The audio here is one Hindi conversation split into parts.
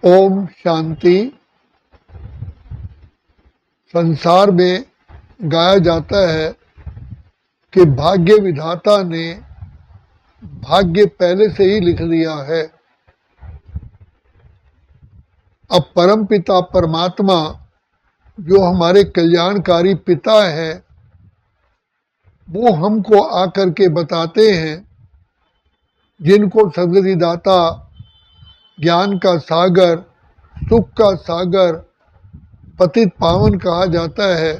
ओम शांति। संसार में गाया जाता है कि भाग्य विधाता ने भाग्य पहले से ही लिख दिया है। अब परम पिता परमात्मा जो हमारे कल्याणकारी पिता है वो हमको आकर के बताते हैं, जिनको सदगति दाता, ज्ञान का सागर, सुख का सागर, पतित पावन कहा जाता है।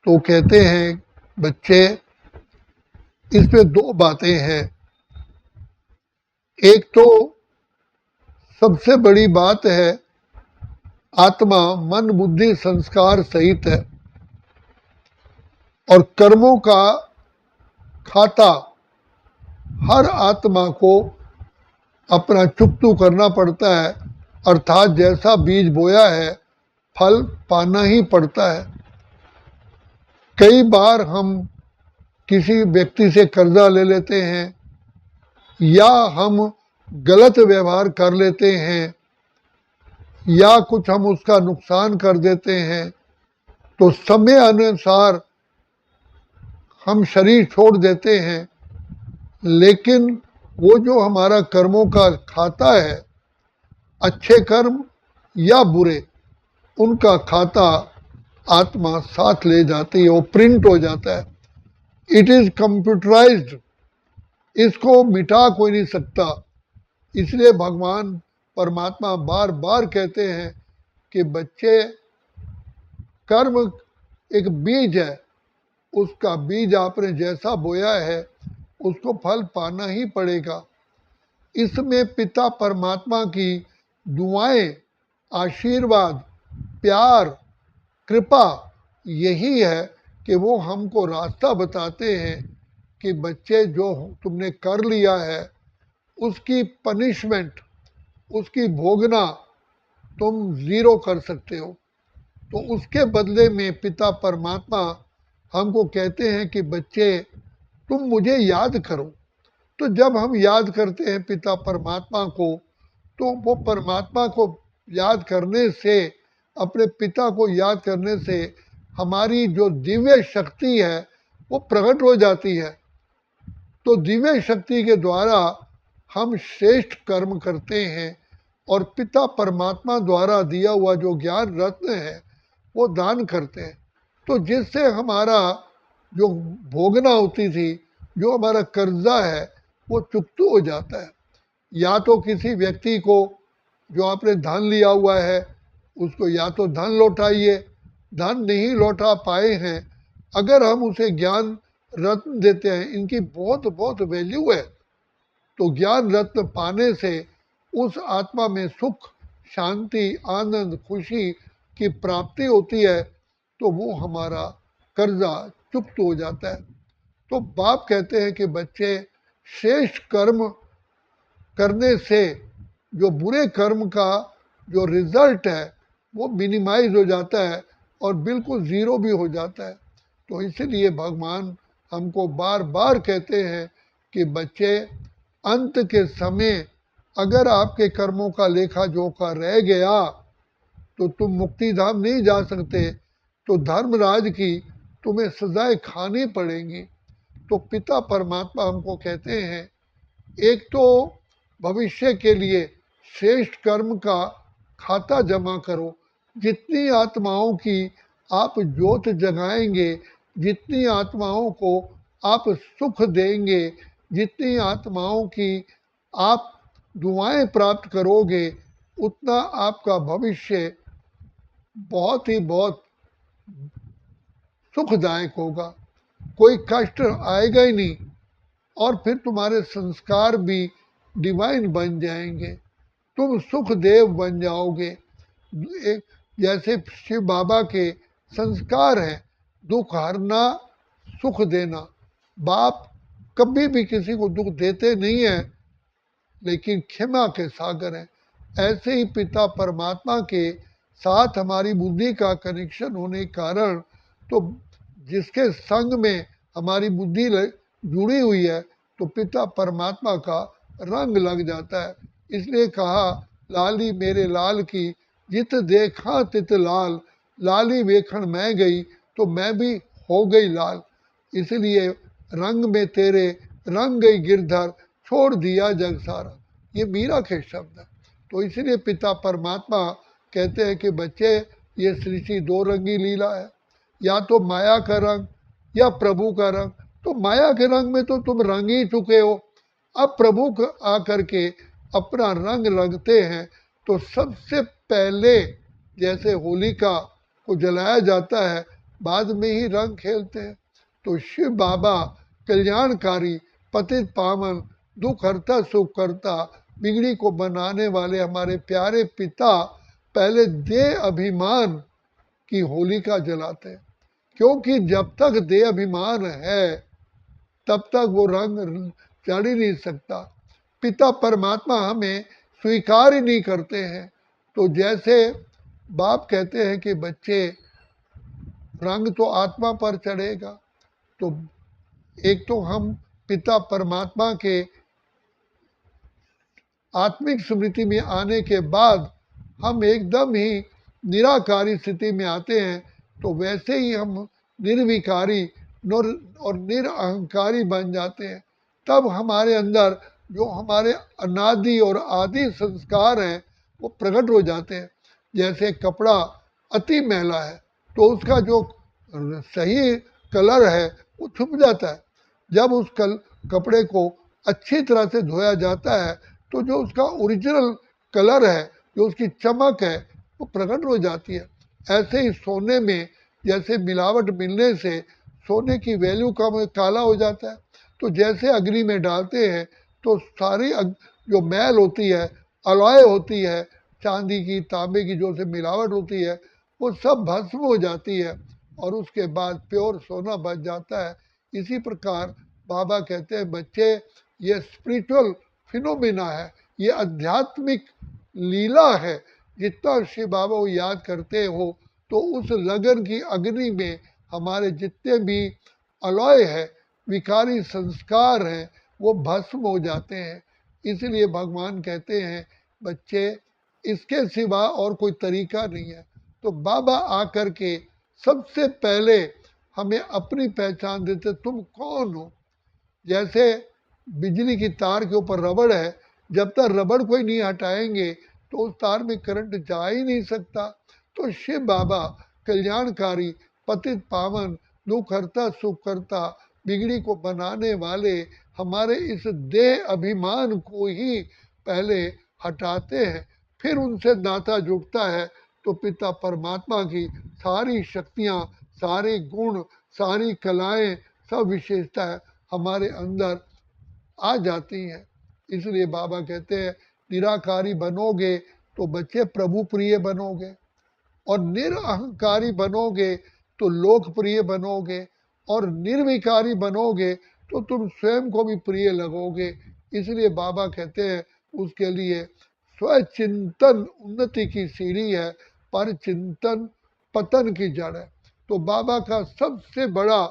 तो कहते हैं बच्चे, इसमें दो बातें हैं। एक तो सबसे बड़ी बात है, आत्मा मन बुद्धि संस्कार सहित है और कर्मों का खाता हर आत्मा को अपना चुकतू करना पड़ता है, अर्थात जैसा बीज बोया है फल पाना ही पड़ता है। कई बार हम किसी व्यक्ति से कर्जा ले लेते हैं या हम गलत व्यवहार कर लेते हैं या कुछ हम उसका नुकसान कर देते हैं, तो समय अनुसार हम शरीर छोड़ देते हैं। लेकिन वो जो हमारा कर्मों का खाता है, अच्छे कर्म या बुरे, उनका खाता आत्मा साथ ले जाती है, वो प्रिंट हो जाता है। इट इज कंप्यूटराइज्ड, इसको मिटा कोई नहीं सकता। इसलिए भगवान परमात्मा बार बार कहते हैं कि बच्चे, कर्म एक बीज है, उसका बीज आपने जैसा बोया है उसको फल पाना ही पड़ेगा। इसमें पिता परमात्मा की दुआएं, आशीर्वाद, प्यार, कृपा यही है कि वो हमको रास्ता बताते हैं कि बच्चे, जो तुमने कर लिया है उसकी पनिशमेंट, उसकी भोगना तुम जीरो कर सकते हो। तो उसके बदले में पिता परमात्मा हमको कहते हैं कि बच्चे, तुम मुझे याद करो। तो जब हम याद करते हैं पिता परमात्मा को, तो वो परमात्मा को याद करने से, अपने पिता को याद करने से हमारी जो दिव्य शक्ति है वो प्रकट हो जाती है। तो दिव्य शक्ति के द्वारा हम श्रेष्ठ कर्म करते हैं और पिता परमात्मा द्वारा दिया हुआ जो ज्ञान रत्न है वो दान करते हैं। तो जिससे हमारा जो भोगना होती थी, जो हमारा कर्जा है, वो चुकता हो जाता है। या तो किसी व्यक्ति को, जो आपने धन लिया हुआ है, उसको या तो धन लौटाइए, धन नहीं लौटा पाए हैं, अगर हम उसे ज्ञान रत्न देते हैं, इनकी बहुत बहुत वैल्यू है, तो ज्ञान रत्न पाने से उस आत्मा में सुख, शांति, आनंद, खुशी की प्राप्ति होती है, तो वो हमारा कर्जा चुक्त हो जाता है। तो बाप कहते हैं कि बच्चे, श्रेष्ठ कर्म करने से जो बुरे कर्म का जो रिजल्ट है वो मिनिमाइज हो जाता है और बिल्कुल ज़ीरो भी हो जाता है। तो इसलिए भगवान हमको बार बार कहते हैं कि बच्चे, अंत के समय अगर आपके कर्मों का लेखा जोखा रह गया तो तुम मुक्ति धाम नहीं जा सकते, तो धर्मराज की तुम्हें सजाएं खानी पड़ेंगी। तो पिता परमात्मा हमको कहते हैं, एक तो भविष्य के लिए श्रेष्ठ कर्म का खाता जमा करो। जितनी आत्माओं की आप ज्योत जगाएंगे, जितनी आत्माओं को आप सुख देंगे, जितनी आत्माओं की आप दुआएं प्राप्त करोगे, उतना आपका भविष्य बहुत ही बहुत सुखदायक होगा। कोई कष्ट आएगा ही नहीं और फिर तुम्हारे संस्कार भी डिवाइन बन जाएंगे, तुम सुखदेव बन जाओगे। एक जैसे शिव बाबा के संस्कार हैं, दुख हरना, सुख देना। बाप कभी भी किसी को दुख देते नहीं है, लेकिन क्षमा के सागर हैं। ऐसे ही पिता परमात्मा के साथ हमारी बुद्धि का कनेक्शन होने के कारण, तो जिसके संग में हमारी बुद्धि जुड़ी हुई है, तो पिता परमात्मा का रंग लग जाता है। इसलिए कहा लाली मेरे लाल की, जित देखा तित लाल, लाली वेखण मैं गई तो मैं भी हो गई लाल। इसलिए रंग में तेरे रंग गई गिरधर, छोड़ दिया जग सारा। ये मीरा के शब्द है। तो इसलिए पिता परमात्मा कहते हैं कि बच्चे, ये सृष्टि दो रंगी लीला है, या तो माया का रंग या प्रभु का रंग। तो माया के रंग में तो तुम रंग ही चुके हो, अब प्रभु आकर के अपना रंग रंगते हैं। तो सबसे पहले जैसे होलिका को जलाया जाता है, बाद में ही रंग खेलते हैं। तो शिव बाबा कल्याणकारी, पतित पावन, दुख हरता सुख करता, बिगड़ी को बनाने वाले हमारे प्यारे पिता पहले देह अभिमान की होलिका जलाते हैं। क्योंकि जब तक देह अभिमान है तब तक वो रंग चढ़ ही नहीं सकता। पिता परमात्मा हमें स्वीकार ही नहीं करते हैं। तो जैसे बाप कहते हैं कि बच्चे, रंग तो आत्मा पर चढ़ेगा, तो एक तो हम पिता परमात्मा के आत्मिक स्मृति में आने के बाद हम एकदम ही निराकारी स्थिति में आते हैं। तो वैसे ही हम निर्विकारी और निरअहंकारी बन जाते हैं। तब हमारे अंदर जो हमारे अनादि और आदि संस्कार हैं वो प्रकट हो जाते हैं। जैसे कपड़ा अति मैला है तो उसका जो सही कलर है वो छुप जाता है। जब उस कपड़े को अच्छी तरह से धोया जाता है तो जो उसका ओरिजिनल कलर है, जो उसकी चमक है, वो प्रकट हो जाती है। ऐसे ही सोने में जैसे मिलावट मिलने से सोने की वैल्यू कम, काला हो जाता है। तो जैसे अग्नि में डालते हैं तो सारी जो मैल होती है, अलॉय होती है, चांदी की, तांबे की जो से मिलावट होती है, वो सब भस्म हो जाती है और उसके बाद प्योर सोना बच जाता है। इसी प्रकार बाबा कहते हैं बच्चे, ये स्पिरिचुअल फिनोमिना है, ये आध्यात्मिक लीला है। जितना शिव बाबा को याद करते हो तो उस लगन की अग्नि में हमारे जितने भी अलॉय है, विकारी संस्कार हैं, वो भस्म हो जाते हैं। इसलिए भगवान कहते हैं बच्चे, इसके सिवा और कोई तरीका नहीं है। तो बाबा आकर के सबसे पहले हमें अपनी पहचान देते, तुम कौन हो। जैसे बिजली की तार के ऊपर रबड़ है, जब तक रबड़ को ही नहीं हटाएंगे तो उस तार में करंट जा ही नहीं सकता। तो शिव बाबा कल्याणकारी, पतित पावन, दुख हरता सुख करता, बिगड़ी को बनाने वाले हमारे इस देह अभिमान को ही पहले हटाते हैं, फिर उनसे नाता जुड़ता है। तो पिता परमात्मा की सारी शक्तियाँ, सारे गुण, सारी कलाएं, सब विशेषताएं हमारे अंदर आ जाती हैं। इसलिए बाबा कहते हैं निराकारी बनोगे तो बच्चे प्रभु प्रिय बनोगे, और निरअहंकारी बनोगे तो लोकप्रिय बनोगे, और निर्विकारी बनोगे तो तुम स्वयं को भी प्रिय लगोगे। इसलिए बाबा कहते हैं उसके लिए स्वचिंतन उन्नति की सीढ़ी है, पर चिंतन पतन की जड़ है। तो बाबा का सबसे बड़ा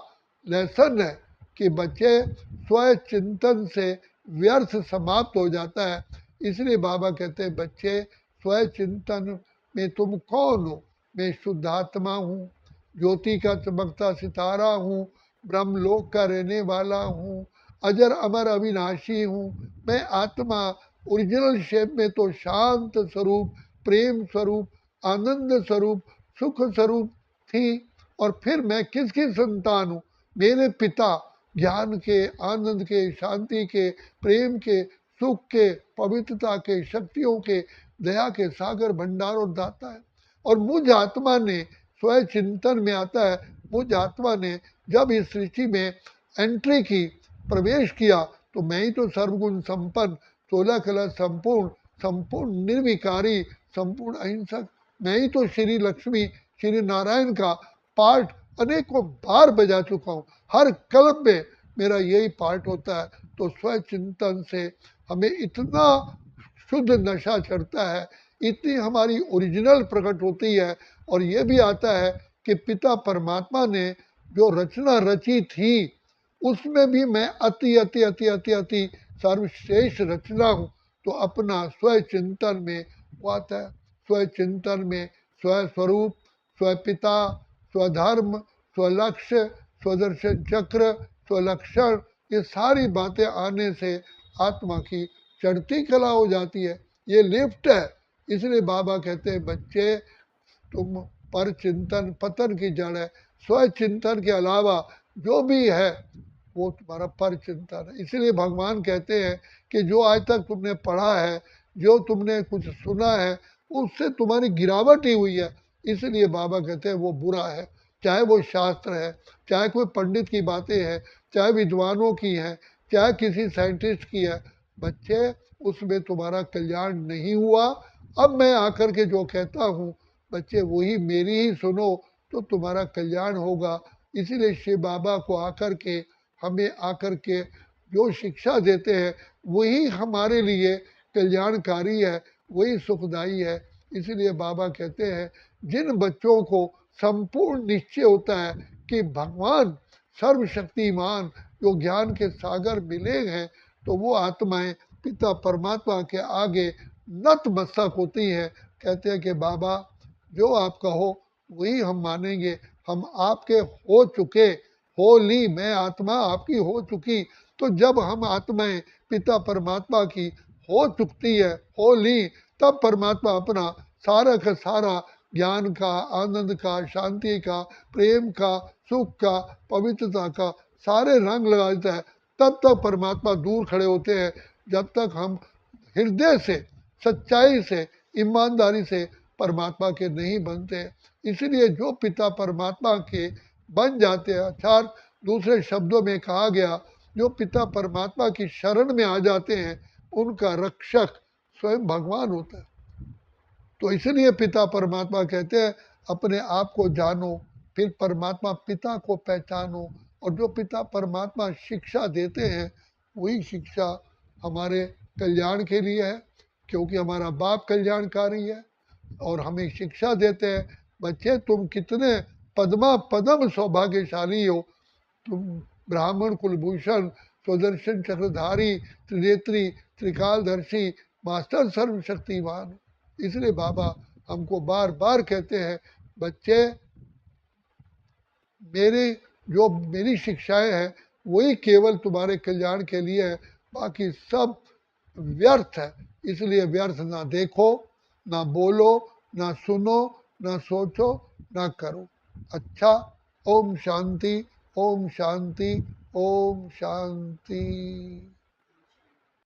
लेसन है कि बच्चे, स्वचिंतन से व्यर्थ समाप्त हो जाता है। इसलिए बाबा कहते हैं बच्चे, स्वचिंतन में तुम कौन हो। मैं शुद्ध आत्मा हूँ, ज्योति का चमकता सितारा हूँ, ब्रह्मलोक का रहने वाला हूँ, अजर अमर अविनाशी हूँ। मैं आत्मा ओरिजिनल शेप में तो शांत स्वरूप, प्रेम स्वरूप, आनंद स्वरूप, सुख स्वरूप थी। और फिर मैं किसकी संतान हूँ। मेरे पिता ज्ञान के, आनंद के, शांति के, प्रेम के, सुख के, पवित्रता के, शक्तियों के, दया के सागर भंडार और दाता है। और मुझ आत्मा ने स्वयं चिंतन में आता है, मुझ आत्मा ने जब इस सृष्टि में एंट्री की, प्रवेश किया, तो मैं ही तो सर्वगुण संपन्न, 16 कला संपूर्ण, संपूर्ण निर्विकारी, संपूर्ण अहिंसक, मैं ही तो श्री लक्ष्मी श्री नारायण का पार्ट अनेकों बार बजा चुका हूँ। हर कल्प में मेरा यही पार्ट होता है। तो स्वचिंतन से हमें इतना शुद्ध नशा चढ़ता है, इतनी हमारी ओरिजिनल प्रकट होती है। और ये भी आता है कि पिता परमात्मा ने जो रचना रची थी उसमें भी मैं अति अति अति अति अति सर्वश्रेष्ठ रचना हूँ। तो अपना स्वचिंतन में वो आता है स्व चिंतन में, स्व स्वरूप, स्व पिता, स्वधर्म, स्वलक्ष्य, स्वदर्शन चक्र, स्वलक्षण, ये सारी बातें आने से आत्मा की चढ़ती कला हो जाती है। ये लिफ्ट है। इसलिए बाबा कहते हैं बच्चे तुम पर चिंतन पतन की जड़ है। स्व चिंतन के अलावा जो भी है वो तुम्हारा पर चिंतन है। इसलिए भगवान कहते हैं कि जो आज तक तुमने पढ़ा है, जो तुमने कुछ सुना है, उससे तुम्हारी गिरावट ही हुई है। इसलिए बाबा कहते हैं वो बुरा है। चाहे वो शास्त्र है, चाहे कोई पंडित की बातें हैं, चाहे विद्वानों की हैं, चाहे किसी साइंटिस्ट की है, बच्चे उसमें तुम्हारा कल्याण नहीं हुआ। अब मैं आकर के जो कहता हूँ बच्चे वही मेरी ही सुनो तो तुम्हारा कल्याण होगा। इसीलिए शिव बाबा को आकर के हमें आकर के जो शिक्षा देते हैं वही हमारे लिए कल्याणकारी है, वही सुखदायी है। इसीलिए बाबा कहते हैं जिन बच्चों को संपूर्ण निश्चय होता है कि भगवान सर्वशक्तिमान जो ज्ञान के सागर मिले हैं, तो वो आत्माएं पिता परमात्मा के आगे नतमस्तक होती हैं। कहते हैं कि बाबा जो आप कहो वही हम मानेंगे, हम आपके हो चुके, हो ली, मैं आत्मा आपकी हो चुकी। तो जब हम आत्माएं पिता परमात्मा की हो चुकती है, हो ली, तब परमात्मा अपना सारा का सारा ज्ञान का, आनंद का, शांति का, प्रेम का, सुख का, पवित्रता का सारे रंग लगा देता है। तब तक परमात्मा दूर खड़े होते हैं जब तक हम हृदय से, सच्चाई से, ईमानदारी से परमात्मा के नहीं बनते। इसलिए जो पिता परमात्मा के बन जाते हैं, अर्थात दूसरे शब्दों में कहा गया जो पिता परमात्मा की शरण में आ जाते हैं, उनका रक्षक स्वयं भगवान होता है। तो इसलिए पिता परमात्मा कहते हैं अपने आप को जानो, फिर परमात्मा पिता को पहचानो। और जो पिता परमात्मा शिक्षा देते हैं वही शिक्षा हमारे कल्याण के लिए है, क्योंकि हमारा बाप कल्याणकारी है और हमें शिक्षा देते हैं बच्चे तुम कितने पद्मा पदम सौभाग्यशाली हो, तुम ब्राह्मण कुलभूषण, स्वदर्शन चक्रधारी, त्रिनेत्री, त्रिकालदर्शी, मास्टर सर्वशक्तिमान। इसलिए बाबा हमको बार बार कहते हैं बच्चे मेरी जो मेरी शिक्षाएं हैं वही केवल तुम्हारे कल्याण के लिए है, बाकी सब व्यर्थ है। इसलिए व्यर्थ ना देखो, ना बोलो, ना सुनो, ना सोचो, ना करो। अच्छा, ओम शांति, ओम शांति, ओम शांति।